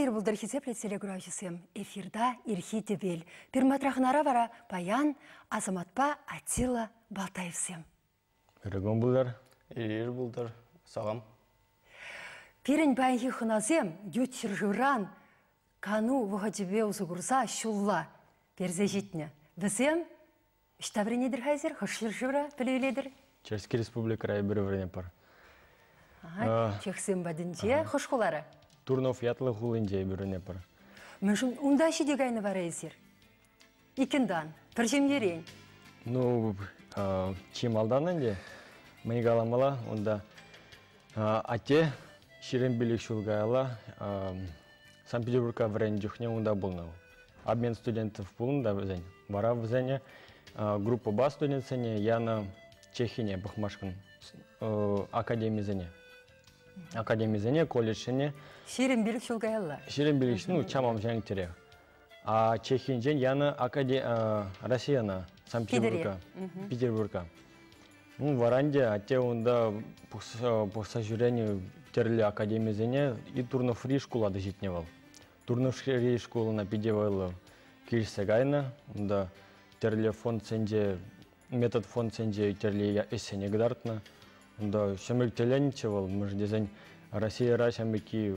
ир булдыр хизеплет селегуражысым. Эфирда ирхи дебел. Пирматрахнара вара Паян, Азаматпа Атила Балтаевсым. Иргон булдар. Ир булдар. Сағам. Пирен байхи хыназем, ютчыржыран, кану вғадебе узугурза шулла. Перзе житне. Візем, штабренедір хайзер, хышыржыра пілейледір? Чешский республика рай бір врене пар. Чехсем бадынже, хышқылары? Турнов ятлы хулынже біріне пар. Мүшін, ұнда шедегайны бар әйзер? Икіндан, піржемдерен? Ну, чим алданын де, мы галамала, онда ате ширен билік шулгайла Санкт-Петербургка врене жүхне онда болнау. Обмен студентов болында візен. Бара візене группа ба студентсене, яна Чехине, Бахмашкан, академизене. Академизене, колледжене. Ширен билік шулгайла? Ширен билік, ну, чамам жәнг тере. А Чехинжен яна Россияна, Санкт-Петербургка. Петербургка. Ну, варанде, ате онда по сожалению терлі академизене и турно-фри школады жетневал. Турно-фри школына пидевайлы келсе гайна, онда терлі фонд сенде, метод фонд сенде терлі эсене гдартна. Онда шамбек теленчевал, мы же дезень Россия ра шамбеки,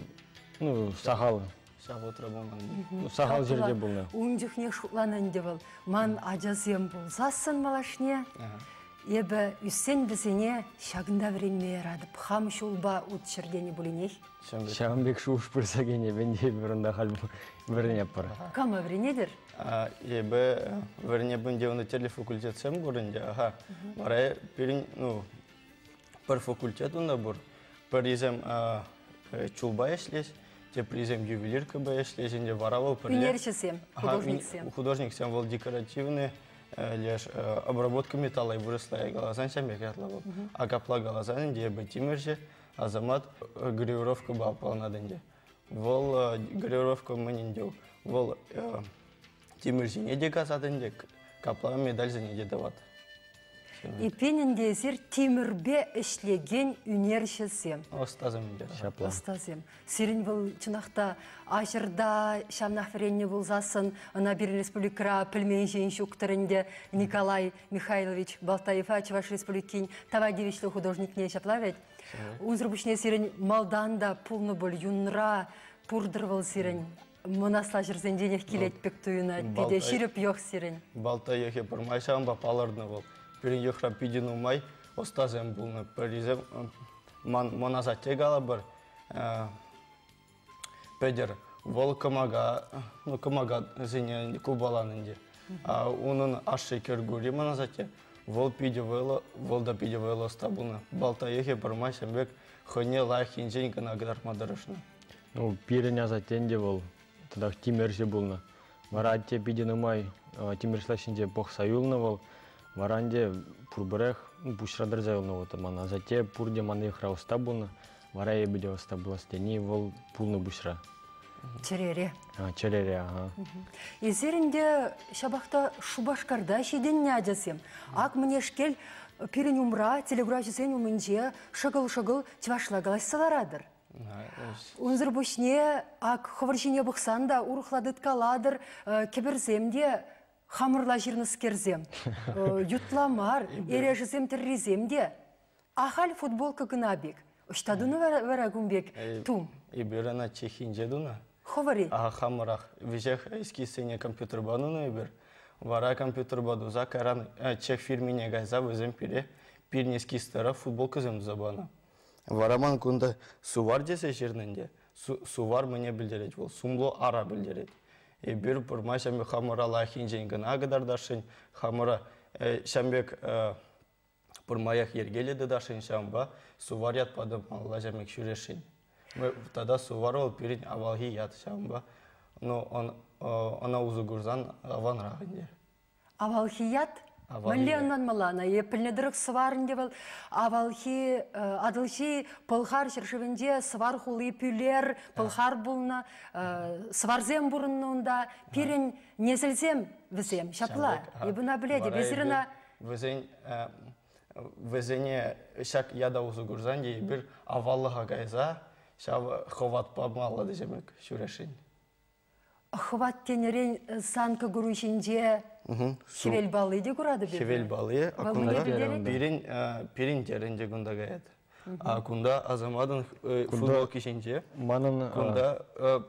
ну, сахал. Сағыл трабонан. Сахал жерде болна. Уңжықне шутланын девал. Ман ажазем болсасын малашне. Ебі үссен бізіне шағында време радып, хам шулба ұтшырдені бұлінех? Шамбек шуш пырсагене, бенде бірінда хал врене пара. Кама вренедір? Ебі врене бінде оны терлі факультет сәм көрінде, аға. Барай перін, ну, бір факультет онда бұр. Бір езем чулба ешлес, те призем ювелирка ба ешлес, енде варавал пірле. Үнершісем, художниксем. Художниксем был декоративный. Лишь обработка металла и выросла и глазан шамбек ятлавал. А капла глазан де бы тимерже, Азамат гравировка ба полнаденде. Вол гравировка маниндел. Вол тимерже не декасаденде, капла медаль за не дават. И пенінде зер темірбе ішлеген үнершісем. Остазым де. Шапла. Остазем. Сирин был чынақта ажырда шамнақ вренне болзасын, ана бір республикара пілмен жейін шуқтырынде Николай Михайлович Балтаева, Чуваш республикин тавадевичлі художникне шаплавет. Унзрубушне сирин малданда пулны бол юнра пурдырвал сирин. Мұнасла жүрзенденек келет пек туйына, биде ширіп йоқ сирин. Балтаеве пырмайшам ба палырдны бол. Перен йохра пидину май, остазем булны перезем, моназате гала бір педер вол камага, ну камага зене кубаланынде. А унын ашы кергури моназате, вол пидевело, вол да пидевело стабулны. Балтаеве пырмайшам бек хоне лайх инженька нагдар мадарышны. Ну, перен азатенде вол, тогда тимерже булны. Варате пидину май, тимершлашинде бог саюлны вол. Варанде пурбарех бушрадыр зайылны отаман, а зате пурде маны ихра остабуны, варае биде остабула стени вол пулны бушра. Черере. Черере, ага. Изерінде шабақта шубашкарда шеден не адасем. Ак мне шкел перен умра, телеграфисен умынже шагыл-шагыл чвашлагалась саларадыр. Унзыр бушне ак ховаршине бұқсанда урухладыт каладыр кеберземде хамырла жирныс керзем, ютламар, ережізем тіррезем де. Ахал футболка гынабек. Үштадуны варагумбек тум. И берена чехинже дуна. Ховари? Хамырах. Вежех эскисене компьютер бануна ибер. Вара компьютер баду за каран чех фирмине гайза везем пире. Пирне эскистера футболка зем забана. Вараман кунда сувар десе жерненде. Сувар мне билдерет бол. Сумло ара билдерет. И бир пурма шамбек хамыра лахин женген агадардашын, хамыра шамбек пурмаях ергеледі дашын шамба, сувар ятпады малла жамек шүрешін. Тогда сувар ол перед авалги ят шамба, но она узугурзан аван рағынде. Авалги ят? Мәлі оннан малана, епілнедірік сварынде был, авалхи, адылши пылхар шыршывенде свар хулы пүлер, пылхар бұлна, сварзем бұрыннында, пирен незілзем візем, шапла, ебіна біледі, везіріна... Везене шак яда узугурзанде, бір аваллыға гайза, Шав ховат помалады жемек шурешин. Хват тенерен санка гурушинже шевел балы де курады бе? Шевел балы, акунда пирин теренже гунда гаят. Акунда азамадын футбол кишинже, кунда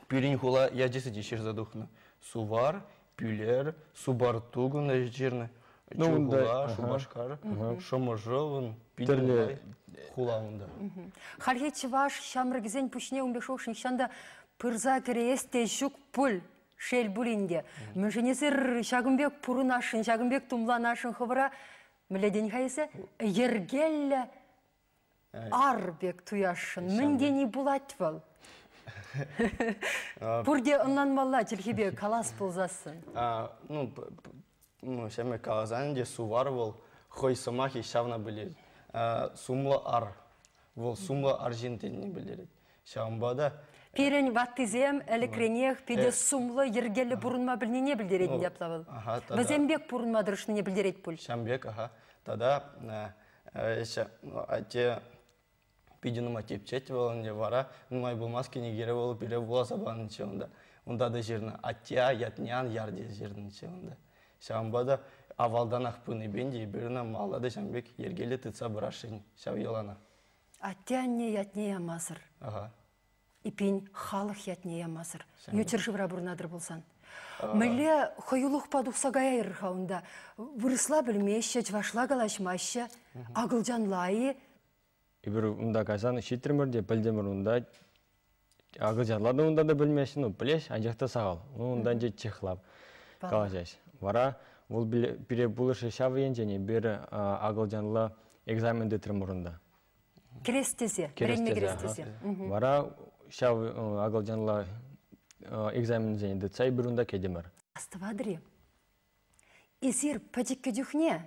пирин хула яджисы дешер задухна. Сувар, пюлер, субарту гунда жирны. Чугула, шубашкар, шоможовын, пидерлай хула гунда. Хархечи ваш шамргизен пушне умбешошин шанда пырза кересте жүк пул шел булинде. Мүженесір шагымбек пурынашын, шагымбек тумланашын хывыра міледен хайсы ергелі арбек туяшын. Міндені булат был. Пурде оннан малла жылхебе калас болзасын. Шеме калазанде сувар был, хой самахи шавна были. Сумла ар. Вол сумла аржентинни білдерет. Шамбада Пирен ваттизем, элекренех, пиде сумлы ергелі бұрынма білнене білдеретін деп табыл. Бізембек бұрынма дұрышыне білдерет бұл. Шамбек, Тада ате пиденума тепчет болынде вара, нумай болмас кенегері болып бире була забанын чеонда. Онда да жерні атя, ятнян, ярде жердің чеонда. Шамбада авалдан ақпыны бенде, біріна малады шамбек ергелі тыца бұрашын, шав елана. Атяне ятне ямасыр. Ипин халық ятне ямасыр. Нөтер жывра бұрнадыр болсан. Мілі хойылық падуқса гая ирхаунда. Вырысла білмеші, жвашла галашмашы, ағылжан лайы. Ибір ұнда қайсан шетірмірде білдемір ұнда ағылжанлады ұнда да білмешін, білеш, анжақты сағал. Ұндан же чехлап қалашаш. Вара, ол біре бұлышы шавы енжені бір ағылжанлы экзаменді тұрмырында. Крестезе, біренме крестезе. Вара, шав ағылжанлы экзамен зенеді цай бірунда кедемір. Астывадыры. Эзір падикке дюхне,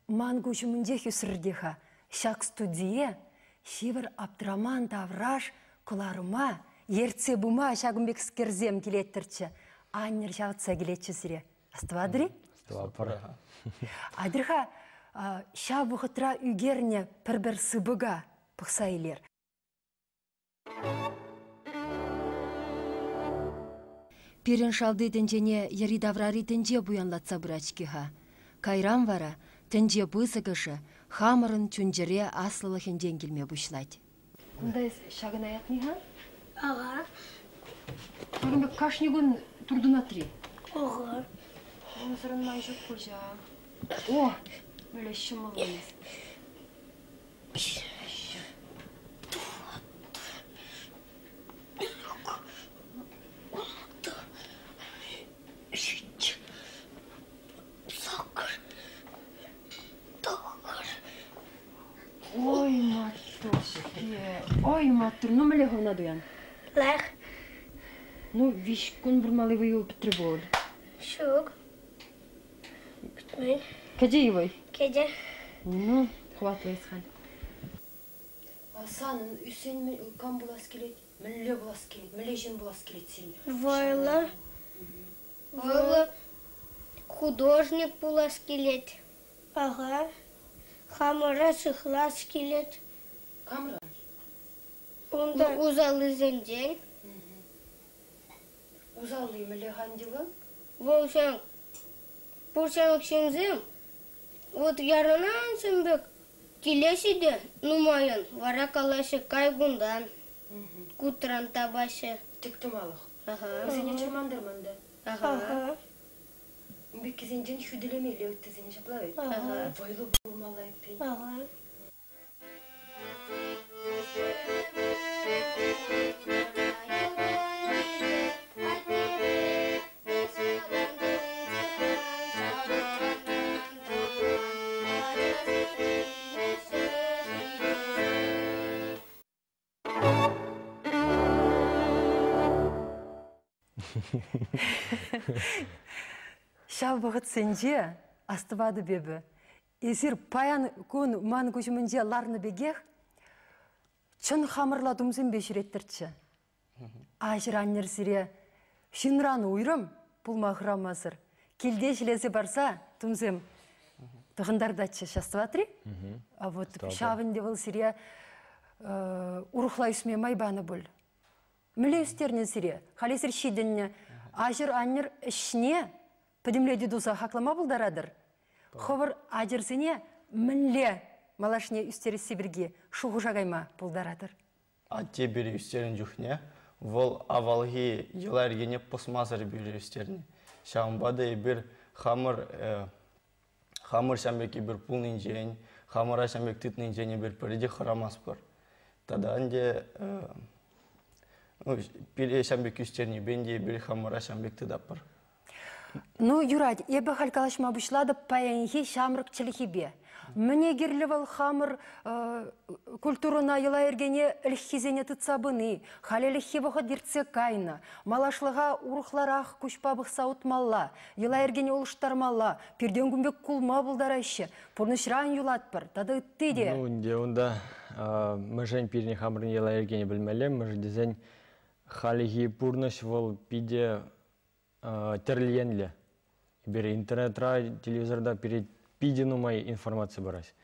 мангу жүмінде хүсірдеха, шак студие, шивір Абдраман Тавраш куларыма, ерце бума шагымбек скерзем келеттірчі, аннер жавытса келетчі зіре. Астывадыры? Астывапыры. Адырға, ша бұғытра үгерне пір-бір сыбыға пықса елер. Пирен шалды тенжене яри даврари тенже буянлатса бұрачкиға. Кайрам вара, тенже бызығышы, хамырын чүнжере асылы хенден келме бұшлайды. Күндай шағын аят неға? Аға. Шағынбек кашнигін тұрдын атыры? Аға. Онысырын май жоқ бұлжа. О, мөлі шымылғыз. Ой, матур, ну меле ховна дуян. Лех. Ну, виш, кун бурмали вы его потребовали. Шук. Битмей. Каде его? Кеде. Ну, хватла исхан. Асанын, үсен кам булас келет, меле булас келет, меле жен булас келет сен. Войла. Войла. Художник булас келет. Ага. Хамара сыхлас келет. Камран? Онда узалы зенден. Узалы меле хандива? Волшан. Пуршан кшензем. Вот ярынан сымбек. Келесиде нумайын. Вара калашы кайгундан. Кутран табашы. Тектумалық. Ага. Сене чырмандырманда. Ага. Бек кезенден хүділемелі өтті сене шаплаует. Ага. Бойлы болмалай пен. Ага. Шав бұғыт сенже, астывады бебі. Эзір паян күн ман күшімінде ларны бегех, чын хамырла думзын бешіреттіртші. Ажыр аннер сире, шынран уйрым, бұл мағырамазыр. Келде жілесі барса, думзым тұғындардатшы шастыватыры. А вот шавынде бұл сире, урухла үсме майбаны бұл. Мүлі үстерінен сире, халесір шидінне, ажыр аннер ішіне пөдімледі дұза хақлама бұлдарадыр. Ховыр ажырсыне мүлі малашне үстері сибірге шуғы жағайма бұлдарадыр. Атте бері үстерін жүхне, ол авалғы еләргене посмазыр бері үстеріне. Шамбады бір хамыр шамбеки бір пулның жейін, хамыра шамбек түтінің жейіне бір піріде қырамас бар. Тадан де бір шамбек үстеріне бенде бір хамыра шамбек түдап бар. Ну, Юрад, ебі халкалашма бұшлады паянхи шамрық чілхибе. Мне герлевал хамыр культурына ела ергене лхизене тыцабыны, халелихи вахат дирце кайна, малашлыға урухларақ күшпабық саутмалла, ела ергене улыштармалла, перден күмбек кулма бұлдарайшы, пұрнышран юлатпыр, тады үтті де. Ну, де онда mëжен пирне хамырын ела ергене білмелі, mëж дезен халихи пұрныш вол пиде терлиенлі. Бір интернетра, телевизорда перед пиде нумай информация барась.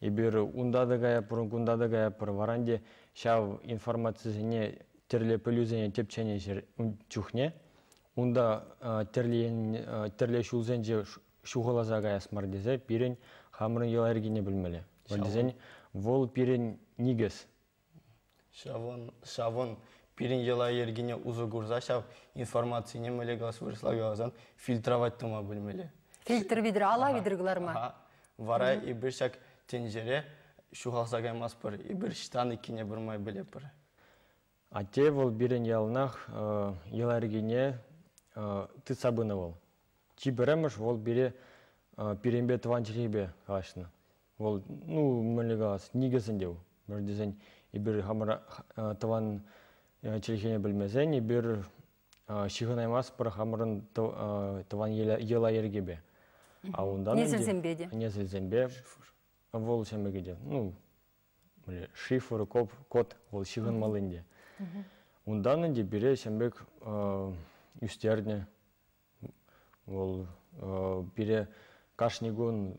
И бір унда да гая пыр, кунда да гая пыр, варанде шав информациясыне терле пөлюзене тепчене чухне, унда терле шулзенже шуғылаза гая смардезе, пирен хамырын ела ергене білмелі. Вальдезен вол пирен нигес. Шавон пирен ела ергене uzу гурза, шав информацияне мөлі газ вырыслагалазан фильтровать тума білмелі. Фильтр видір, ала видіргілер ма? Вара и бір шак тенжере шуғалса гаймас пыр, и бір штаны кине бірмай біле пыр. Ате вол бирен ялнах ела ергене тыцабыны вол. Чи біреміш вол бире пиренбе тыван чилебе қалашына. Вол, ну, мөлі галас, нигесін деу. Бір дезен, и бір хамыра тыван чилхене білмезен, и бір шиғынаймас пыр хамырын тыван ела ергебе. Незілзембе. Незілзембе. Вол шамбегеде. Ну, шифр, код, вол шиғын малынде. Ундан де бире шамбек үстерне. Вол бире кашнигун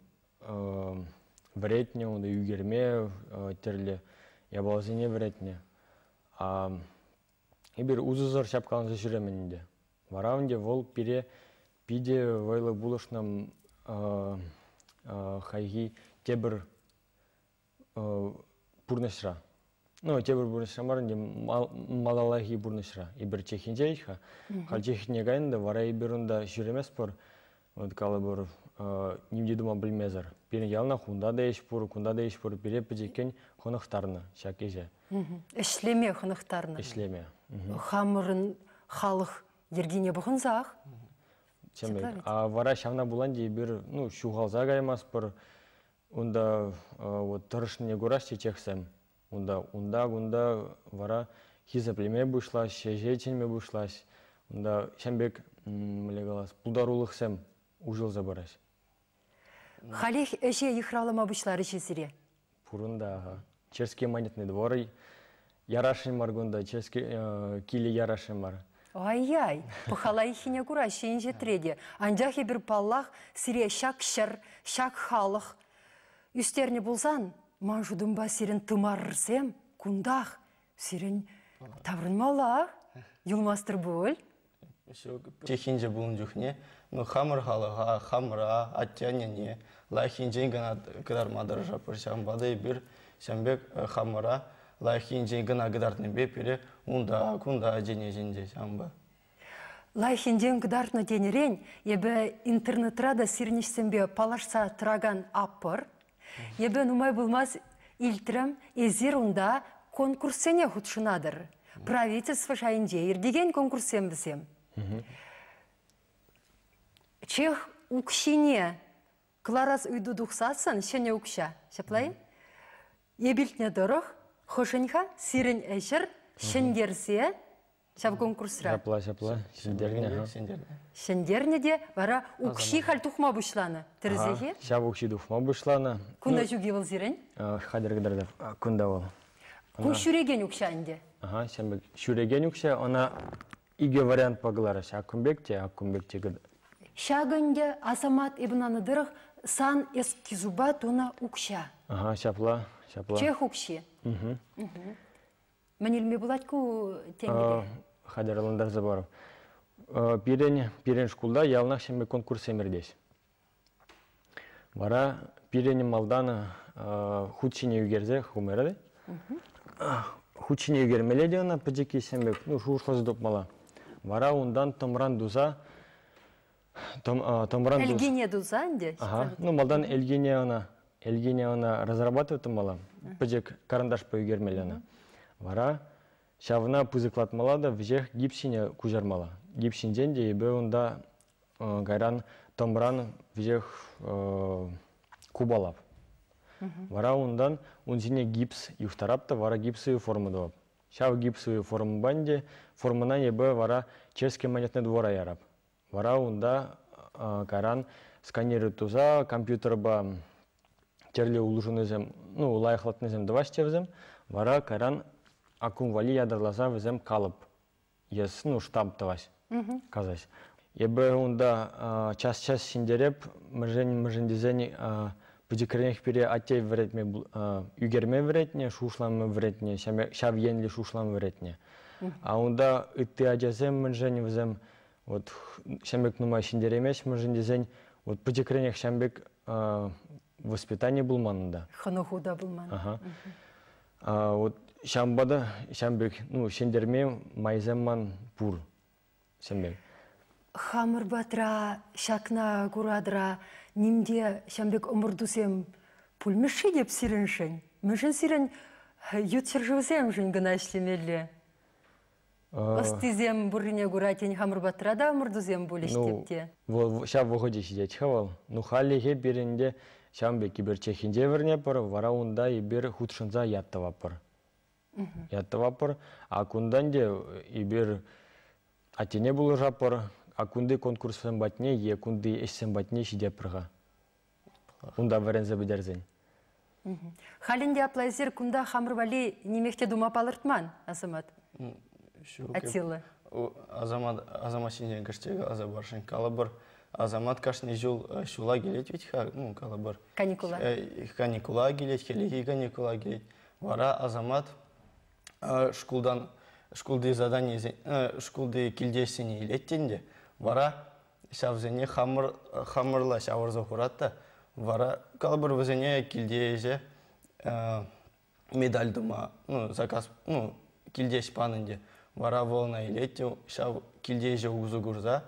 вретне, онда югерме терле, ябалзыне вретне. И бір uzuzor шапқалынсы жүременінде. Вараунде вол бире пиде вайлы булышным хайги тебір бурнышра. Ну, тебір бурнышра марынде малалахи бурнышра. И бір чехинже айха. Хал чехине гайында вара и бір онда жүремес пор. Вот калы бір немде дума білмезір. Бірін ялна хунда да еш пор, кунда да еш пор. Бире піжекен қонықтарны, шак еже. Ішлеме қонықтарны. Ішлеме. Хамырын халық ергене бұғын зақ. А вара шамна буланди бір, ну, шуғалза гаймас бір, онда тұрышыне көраште чексем. Онда вара хизаплеме бұшлаш, шежеченме бұшлаш. Онда шамбек, мілегалас, пулдарулықсем ұжылза бараш. Халих әше ихралама бұшлары шесіре? Пурында, Черский монетный двор, ярашын маргунда, килі ярашын мар. Ай-яй, пұхалай хине күра шейінже треде. Анжахи бір паллах сире шак шыр, шак халық. Үстеріне болсан, манжудың ба сирен тымарырсем, күндақ, сирен таврын малақ, юлмастыр бұл. Чехинже бұлын жүхне, ну хамыр халыға, хамыра, аттяне, лайхинжен гана кыдар мадар жапыр шамбады бір шамбек хамыра, лайхинжен гана кыдартны бепире, унда, кунда жене шамба. Лайхинжен кыдартны денерен, ебе интернетрада сирнешсембе палашса траган аппыр, ебе нумай булмас илтрем, езер унда конкурсене худшынадыр. Правительство шайынже ердеген конкурсем бізем. Чех укшине кларас үйді дұқсасын, шене укша. Шаплай? Ебілтне дұрық, хошынха сирен әшір, шендерсе, шап конкурсра. Шапла, шендерне. Шендерне де, вара укши хал тұқма бұшланы. Түрізеге? Шап укши тұқма бұшланы. Күнда жүге бол зирен? Хадыр кыдырдап, күнда бол. Күн шүреген укша әнде? Шамбек шүреген укша, она иге вариант пағылары. Аккумбекте кыды. Шагынде Асамат ибн Анадырық сан эскизуба тона укша. Шапла, Чех укши. Манилме булатку теңгеде. Хадарландар забаров. Пирен шкулда ялнах шеме конкурс емердес. Вара пирен малдана худшине үгерзе хумерады. Худшине үгермеледи ана пыжеки сембек, шушлазы допмала. Вара ондан томран дуза. Эльгине дуза анде? Малдан Эльгине ана разрабатывает мала. Пыжек карандаш по үгермеле ана. Вара шавна пызыклатмала да вжех гипсине кужармала. Гипсинден де ебе онда гайран томран вжех кубалап. Вара ондан онзине гипс юхтарапта, вара гипсовую форму давап. Шав гипсовую форму банде, формана ебе вара чешский монетный двора ярап. Вара онда гайран сканеры туза, компьютер ба терле улушунызем, лайхлатнызем даваш тевзем, вара гайран акум вали ядарласа візем қалып. Ес, штамп таваш. Казась. Ебе онда час-час синдереп, мыжен-дизень пыжекренех пере атей вретме, үгерме вретне, шушлам вретне, шав енли шушлам вретне. А онда ытты ажазем мыжен візем, шамбек нума синдеремеш мыжен-дизень, пыжекренех шамбек воспитание булманында. Ханохуда булман. Шамбада, шамбек, сендерме майземман пур. Шамбек. Хамыр батра, шакна курадра, нимде шамбек омырдусем пульмеши деп сиреншен. Мешен сирен ютшыржывсем жын гына ишлемелі. Остизем буррине гуратень хамыр батрада омырдусем болештепте. Шап выходи сидеть хавал. Халлиге беренде шамбек ибер чехинде верне пар, вара унда ибер худшынза яттава пар. А кунданде ибер атене булы жапар, а кунды конкурсен батне, е кунды эшсен батне шиде пырға. Унда варензе бідерзен. Халинде аплайзер кунда хамырвали немехте дума палыртман, Азамат? Атилы. Азамат сине каштега азабаршын калабар. Азамат кашны жыл шула келет ведь калабар. Каникула. Каникула келет, хелеги каникула келет. Вара Азамат шкулды задание, шкулды килдесіне илеттенде. Вара шавзене хамырла шавырза хуратта. Вара калабыр візене килдеже медаль дума, заказ, килдеш панынде. Вара волна илетте, шав килдеже узу гурза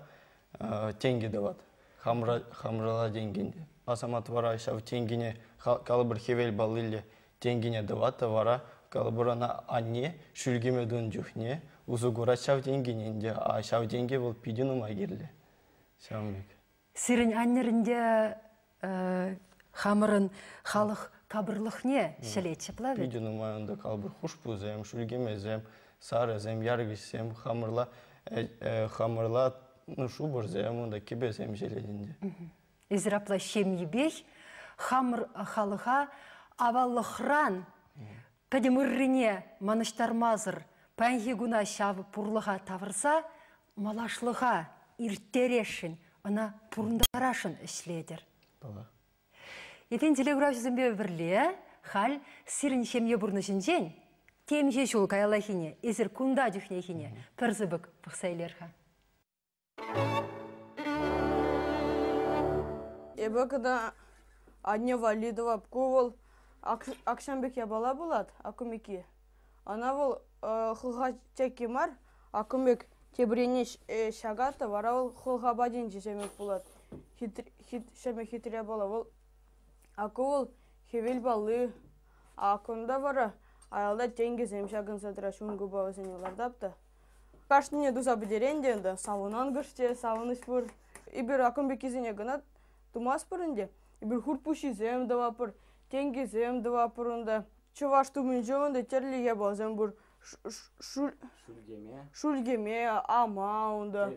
тенге дават. Хамырла денгенде. Азамат вара шав тенгене калабыр хевел балыле тенгене даватта. Вара калабырана анне шүлгеме дун жүхне узу гура шав денгененде, а шав денге бол пидинума керле. Шамбек. Сирен аннерінде хамырын халық кабырлық не шелетші плавет? Пидинума онда калабыр хушпузем, шүлгемезем, сарызем, яргызем, хамырла шубырзем, онда кебезем желедінде. Израпла шемебех хамыр халыға аваллықран пәдеміррене маныштармазыр пәнхи гуна шавы пұрлыға тавырса, малашлыға ирттерешін, ана пұрындарашын ішледер. Етен телеграф жүзімбе бірле, хал сирін шемге бұрны жінжен, темже жол каялахине, ezir кунда жүхнехине, пірзібік бұқсайлерға. Ебекіда Адне Валидова пкувал Акшамбек ябала булат, акумеки. Ана был хылға чекимар, акумек тебрене шагата, варавал хылға бадин жемек булат. Шеме хитря бала был. Акувал хевел балы, акунда вара, аялда тенге земшагын садыра шунгу бавасынелар дапта. Кашныне дуза бідеренде, савунан гыште, савыныш бұр. Ибір акумбек изіне гынат, тумас бұрынде. Ибір хурпуши зем давапыр, тенге зем давапырында. Чуваш тумынжы онда терлиге базем бұр. Шульгеме, ама онда.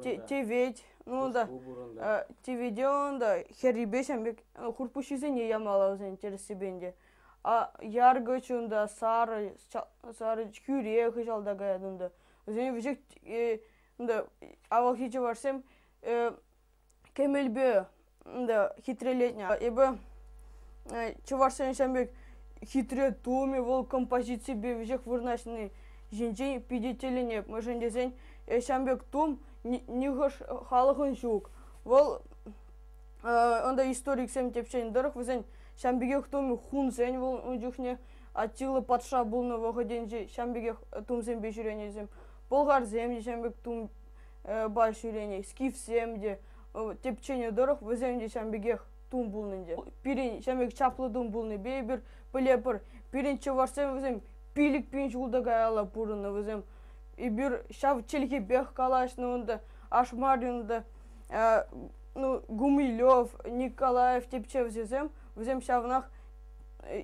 Тевет, теведе онда. Херрибе шамбек хурпуши зене ямалаузен терсибенде. Яргыч онда сары күре хыжалда гаядында. Зене вжек авал хичи барсем кемелбе хитрелетня. Ебі чуварсен шамбек хитре туми вол композиции бевжек вырнашный жинжей пидетеленеп мыжындезен Шамбек тум нигош халыгын жук. Вол онда историк сем тепшен дырык визен Шамбегек туми хунсен вол унжухне Атилы патша булны вогоденже Шамбегек тумсен бешүренезем. Болгар земде Шамбек тум большүрене скиф земде тепчене дырык визенде Шамбегек тум булнынде. Пирин Шамбек чаплы дум булны бейбир пилепир пирин чеварсем визем пилик пин жулдага ала пурыны визем. И бир шав челки бех калашны онда Ашмаринда Гумилев, Николаев тепче візем шавнах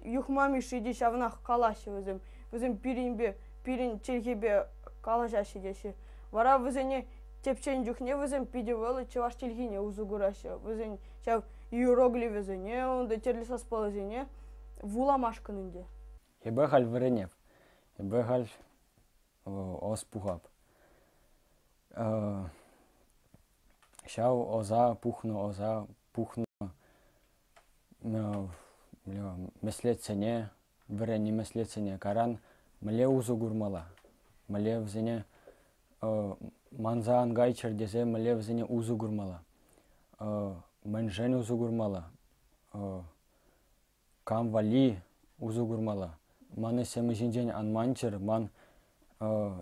юхмами шиди шавнах калашы візем пирин челкебе калаша шидеші. Вара візене тепчен жүхне візем пидевелы чеваш челкине узугурашы. Візен шав иероглиф візене, онда терлі саспалызене вуламашкынынде. Ебе халь віренев, ебе халь оспухап. Шау оза пухну меслецене, вірені меслецене каран мле узу гурмала. Мле взене манза ангай чердезе мле взене узу гурмала. Менжен узу гурмала. Кам вали узу гурмала. Маны семежинжен анманчер, ман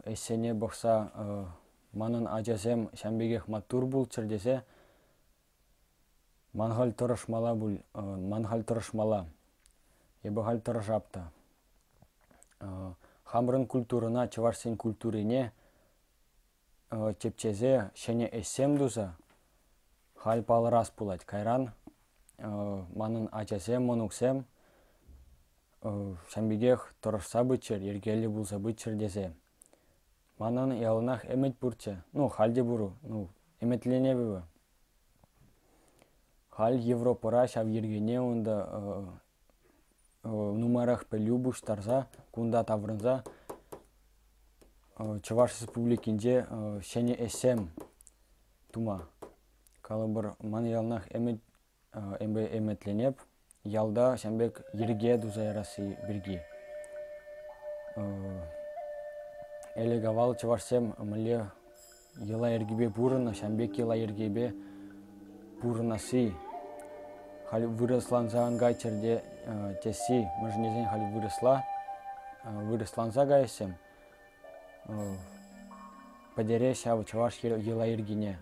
эсене бақса манын ажазем Шамбегек матур бул чердесе манхал тұрышмала бул, манхал тұрышмала. Ебахал тұрышапта. Хамрын культурына, чеварсен культурине чепчезе шене эсем дуза хал палырас булать. Кайран манын ажазем, монуксем Шамбегек тұрышса бычыр, ергелі булса бычыр десе. Манын ялынах эмет бурча, халде буру, эметлене бебе. Хал Европара шав ергене онда нумарах пелю буштарса, кунда таврынса, Чуваш республикинде шене эсем тума. Калыбыр ман ялынах эметленеп, ялда Шамбек ерге дузайрасы бірге. Элегавал чеварсем мле ела ергебе бурына, Шамбек ела ергебе бурынасы. Хали выросланзан гайчерде теси, мыжнезен хали выросланза гайсем. Падере шавы чеваш ела ергене.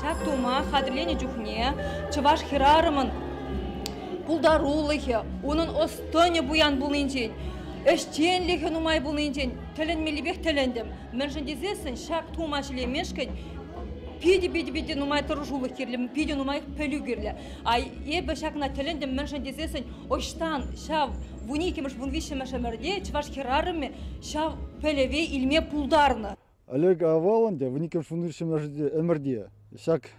Шактума хадырлене жүхне, чываш хирарымын пулдарулыхе, onun остоне буян булынчен, эштенлихе нумай булынчен, тілінмелебек тіліндім. Міншін дезесін шактума шілемешкен, пиди нумай тұржулық керлім, пиди нумай пөлі керлі. Ай, ебі шакна тіліндім, міншін дезесін оштан шав вуникеміш вунвишемешемерде, чываш хирарымы шав пөлеве илме пулдарны. Олег Аваланде, вуникеміш вунвишемерде, шак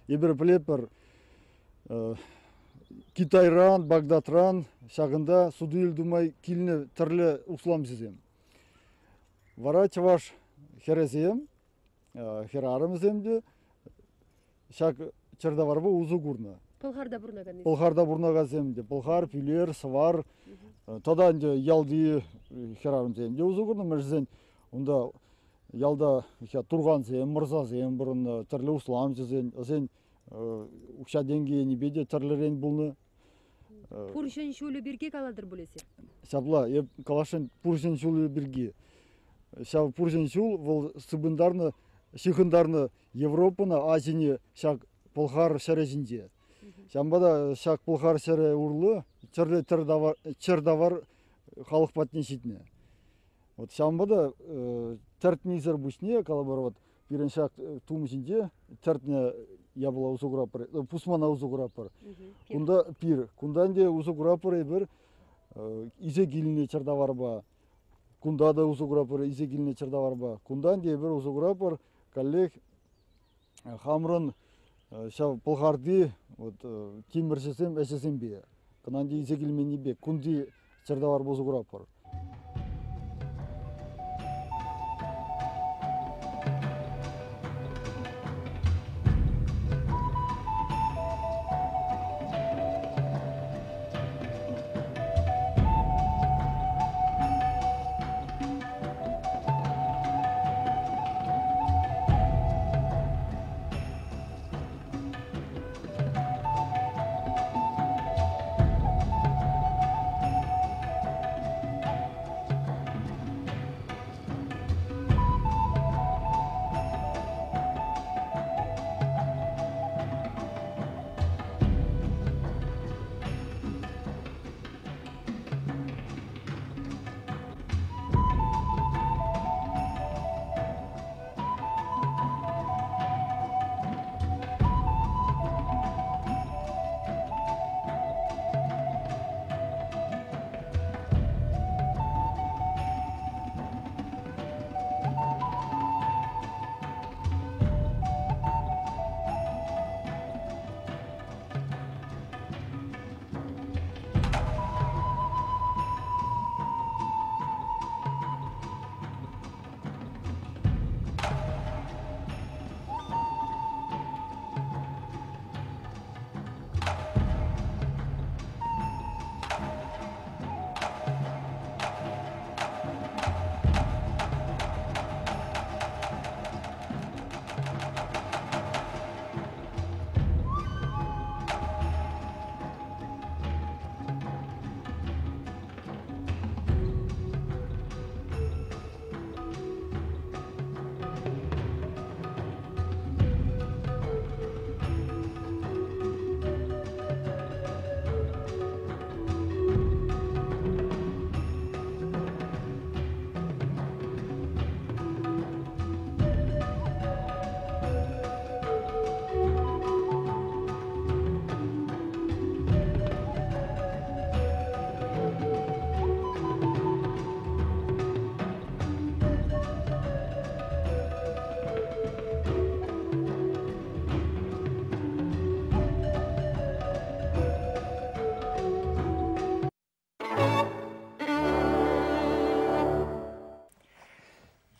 ебір плепер Китайран, Багдатран, шағында суды думай киліне түрлі услам зезем. Вара чаваш херезем, херарымыземде, шак чердаварбы узу гурна. Пылхарда бурнага земде, пылхар, пилер, свар, тода ялды херарымыземде узу гурна, мәжзен, онда ялда турган зем, мырза зем, бұрын түрлі услам зезен, ұқша денгейіне беде түрлерен бұлны. Пуршен шулы бірге каладыр бұлесі? Шабла, калашын пуршен шулы бірге. Шаб пуршен шул, бұл сыбындарны, шықындарны Европаны, Азияны шақ пылхар шәрезінде. Шамбада шақ пылхар шәрі ұрлы, чырдавар халық патне шетіне. Шамбада тәртнезір бұшне, калабар бірін шақ тумышінде, тәртне ябыла узугурапыр, пусмана узугурапыр. Кунда пир, кунданде узугурапыр ебір изе килине чарда барба. Кунда да узуграпыр изе килине чарда барба. Кундан де бир узуграпыр коллег хамрын шав пылхарды вот тимирсесем эсесем бе. Кананди изе килмени бе кунди чарда барба узуграпыр.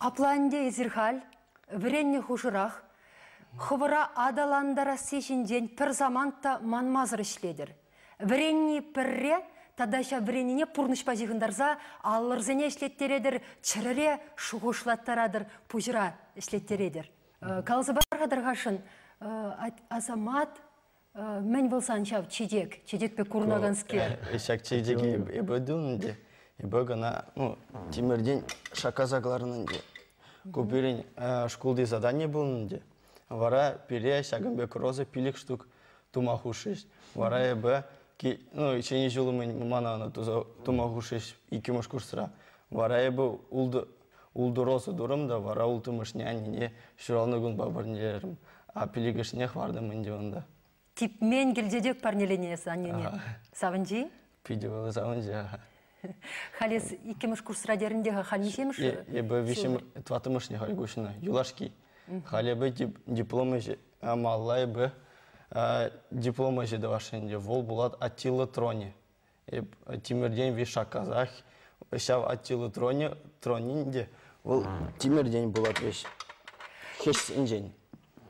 Апланде изирхал, вренне хушырах, хывыра адаландара сешінден пір заманта манмазыр ішледір. Вренне пірре, тадаша вренне пұрнышпа жығындарза алырзене ішлеттередір, чырыре шуғышлаттарадыр, пұжыра ішлеттередір. Қалзы барғадыр ғашын, азамат, мен болсан шав чедек пе курнаганский. Ишак чедеге ебөдүнде, ебөгана, тимирден шаказагларынынде. Купирин школды задание булынде. Вара пере шагымбек розы пилик штук тумахушиш. Вара ебе ичени жылымын мананы тумахушиш икимыш курсыра. Вара ебе улды розы дурымда, вара ултымыш нянине шыралны гүн бабырнелерім. А пилигішнех вардым инде онда. Тип мен келдедек парнеленесі аннене. Савынжи? Пидевалы савынжи. Халес икимыш курсыра деріндегі халмешеміш? Ебе вишем тватымышне халгушина. Юлашки. Халебе дипломы же, амалла ебе дипломы же давашенде. Вол булат Аттила Трони. Тимирден виша казах. Шав Аттила Тронинде. Вол Тимирден булат виш. Хеш инжен.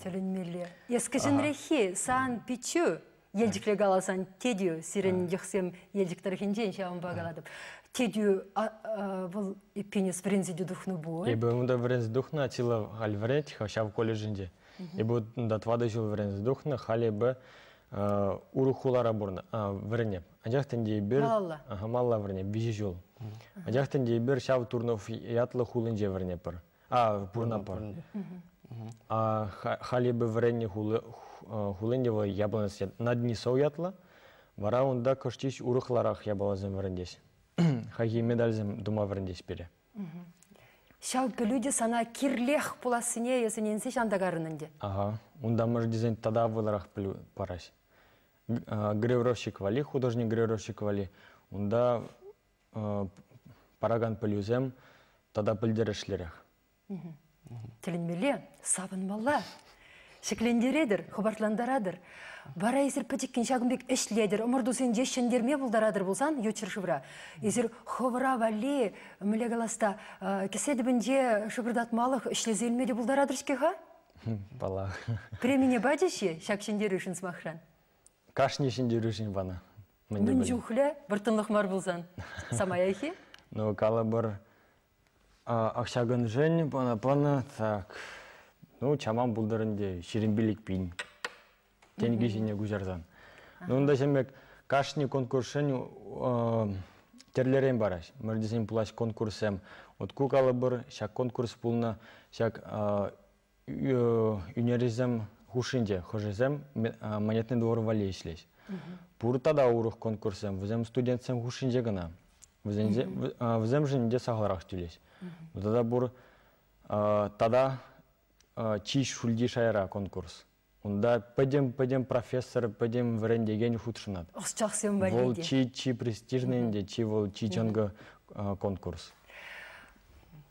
Тәлінмелі. Ескішін рехи сан пичу елдікле галасан тедю сирен дехсем елдіктер хенжен шауын бағаладып. Тедю бұл епенес врензиде духну бой. Ебі мұнда вренз духна атила хал вренти хашав колледжінде. Ебі мұнда твада жыл вренз духна хал ебі урухулара бурна врене. Ажақтенде ебір... Малла врене, бежі жыл. Ажақтенде ебір шав турнов ятлы хулынже врене пыр. Бурна пыр. Хали бы врене хулындева яблонес на дни соуятла, вара онда коштиш урухларах яблонезем врендес. Хаги медальзем дума врендес пере. Шаупы люди сана кирлех пуласыне есененсе шандагарынынде. Ага, онда может дизайн тада выларах парась. Гравировщик вали, художник гравировщик вали, онда параган пылюзем, тада пылдерешлерек. Тілінмеле, сабынмалла. Шеклендередір, хабартландарадыр. Бара езір пәтеккен шағынбек әшледір. Омырду сен жешшендерме бұлдарадыр болсан, йочыршывра. Езір ховыра вали, мүлегаласта, кеседі бінде шыбырдатмалық әшлезелмеде бұлдарадыр шкеға? Бала. Премине бәдеші, шақшендер үшін смақшан? Кашни шендер үшін бана. Мін жүхлі, біртынлық мар болсан. Самаяхи? Ну, кала бір ақшағын жын, пана, так. Ну, чаман бұлдарынде шеренбелік бейін. Тенге жіне күжардан. Ну, онда жемек кашни конкурсын терлерен бараш. Мөрдесен пулаш конкурсем. Отку кала бір шак конкурс пулна, шак юнеризем хушинде, хожезем монетный двор вали ишлеш. Пурта да урух конкурсем, візем студентсем хушинде гына. Візем жінде сағларақ түлеш. Тада бұр, тада чиш шульди шайра конкурс. Онда пәдем профессор, пәдем варендеген худшынат. Осчақсен валиде. Вол чи престижнейнде, чи вол чи чонғы конкурс.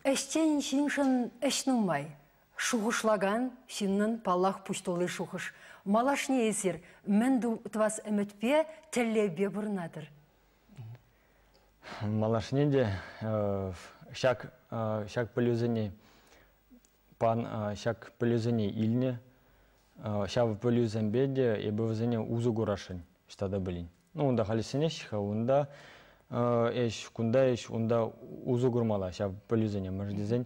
Әштен шиншын әшнумай. Шуғышлаган шиннын паллах пуштолы шуғыш. Малашне есер, мәнду твас әмітпе тәллебе бұрнадыр. Малашнеде шак пөлізіне шак пөлізіне илне, шав пөлізенбеде ебі візіне узу ғырашын, штада білін. Ну, онда қалесіне шыға, онда онда узу ғырмала шав пөлізіне мұрдезен,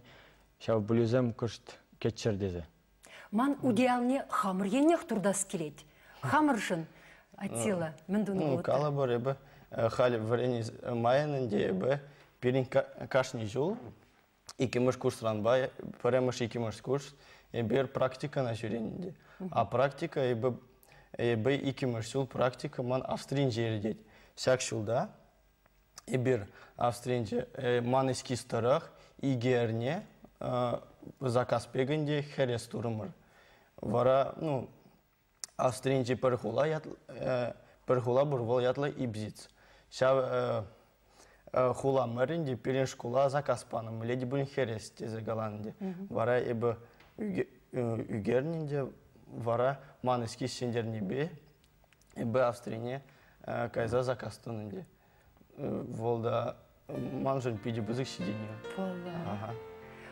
шав пөлізем күшт кетчер дезе. Ман удеалне хамыр енех турдас келет. Хамыршын атила, міндуны болуды. Ну, кала бар ебі, халі варені майынынде ебі, перін кашни жол, икемыш курсран бай, паремыш икемыш курс, ебір практика на жүренінде. А практика ебі икемыш жол практика ман Австрин жері дед. Сәк жылда ебір Австринже ман эски старақ игерне заказ пегінде херес турымыр. Вара, ну, Австринже пірхула бұрвол ятлы ибзиц. Шав хула мәрінде перен шкула заказ паным, леди бұн херес тезе галанде. Вара ебі үгернінде, вара маныски сендерне бе, ебі Австрине кайза заказ тонынде. Волда манжын пиде бұзық шеденеу. Пола.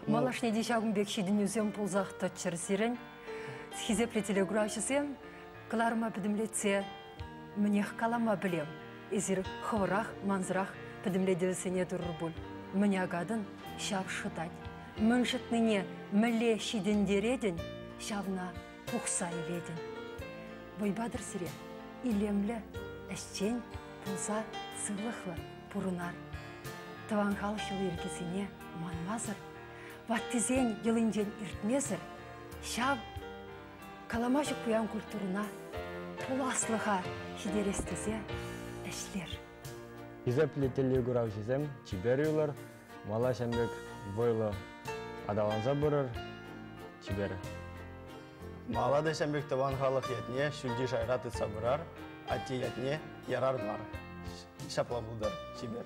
Малашне дешағын бек шеденеузем пулзақ тотчыр сирен. Схизепле телеграфшысем, кыларыма підімлетсе, мінех калама білем. Ezir xıvıraq, manzıraq pidimledilsene durur bul. Münyagadın şav şıdad. Münşıtnine mülle şidinderedin, şavna puxsa iledin. Boybadır sire, ilemli, eşçen, pulsa, sığlıqlı, purunar. Tıvan halşıl irkesine manmazır. Vattizen yılıncen irtmezir. Şav kalamaşık buyan kulturuna, pul aslığa şideresteze eşler. Izepli telегурав жезем, чиберюлар, мала шәмбек бойлы адаланза бұрыр, чибері. Мала да шәмбек таван халық етне, шүлді шайраты сабырар, ати етне ярар бар. Шапла бұлдар, чибер.